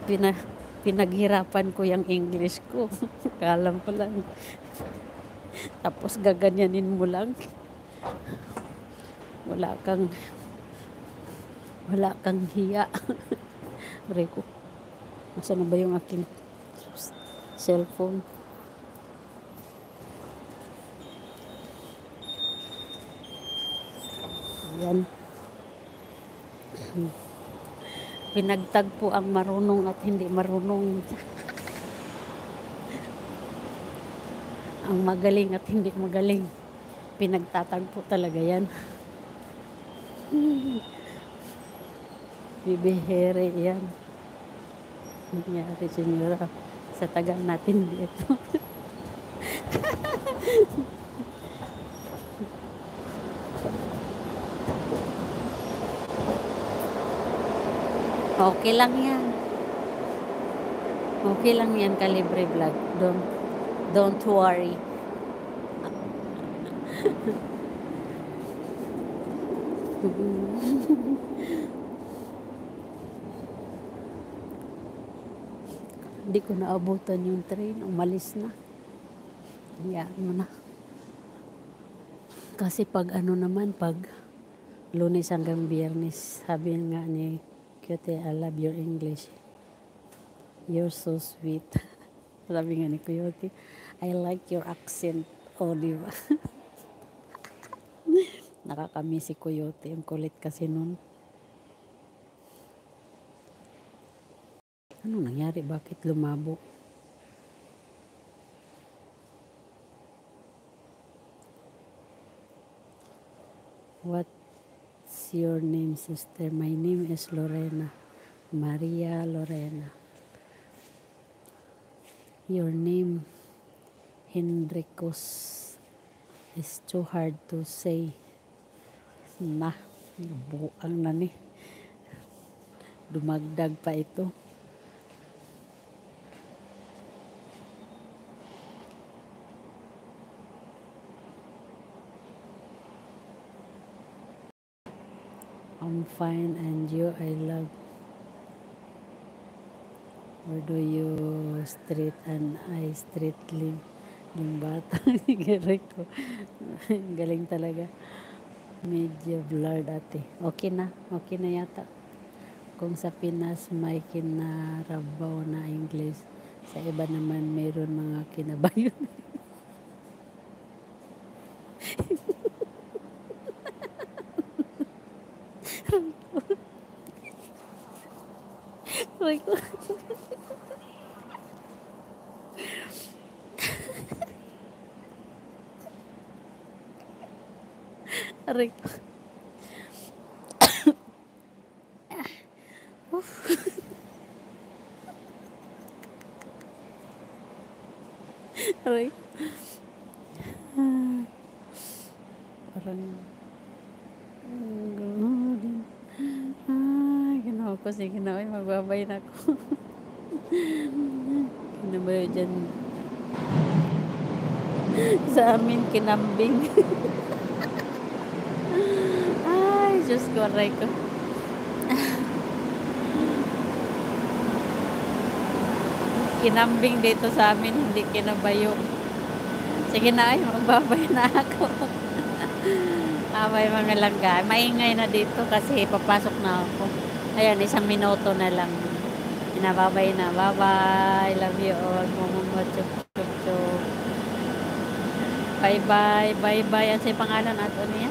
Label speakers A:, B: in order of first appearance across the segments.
A: Pina, pinaghirapan ko yung English ko. Kalam ko lang. Tapos gaganyanin mo lang. Wala kang hiya. Aray ko. Nasaan na ba yung aking cellphone? Ayan. Pinagtagpo ang marunong at hindi marunong. Ang magaling at hindi magaling. Pinagtatagpo talaga yan. Bibihere yan. Nangyari, senyora. Sa tagal natin dito. Okay lang yan. Okay lang yan, Kalibre Vlog. Don't worry. Hindi ko naabutan yung train. Umalis na. Hayaan mo na. Kasi pag ano naman, pag Lunes hanggang Biyernes, sabi nga ni Cutie, I love your English. You're so sweet. Sabi nga ni Coyote, I like your accent. O, di ba? Nakakamiss si Coyote. Ang kulit kasi nun. Ano nangyari? Bakit lumabo? What's your name, sister? My name is Lorena. Maria Lorena. Your name, Hendricos, is too hard to say. Na, buang na ni. Dumagdag pa ito. I'm fine, and you, I love. Where do you street and I street live? Yung bata. Galing ko. Galing talaga. Medyo blurred ate. Okay na yata. Kung sa Pinas may kinarabaw na English, sa iba naman mayroon mga kinabayon. Aray ko. Aray ko. Aray. Parang ginawa ko. Sige na, magbabay na ako. Kinabayo dyan. Sa amin, kinambing. Ay, Diyos ko, aray ko. Kinambing dito sa amin, hindi kinabayo. Sige na, magbabay na ako. May mga langga. Maingay na dito kasi papasok na ako. Ayan, 1 minuto na lang. Inababay na. Bye-bye. Love you all. Chup, chup, chup. Bye-bye. Bye-bye. Ano sa pangalan ato niya?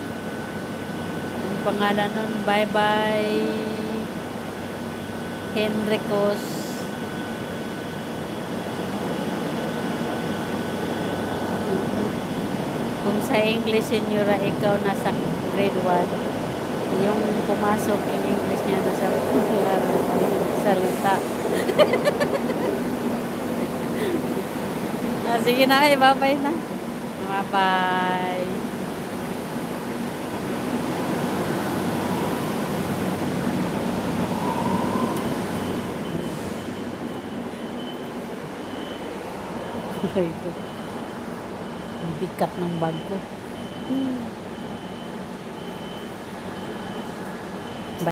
A: Ang pangalan nun. Bye-bye. Henricos. Kung sa English, senyora, ikaw nasa grade 1. Yung pumasok, yung English niya nasa salita. Sige na, bye-bye na. Bye-bye. Bigat ng bag ko.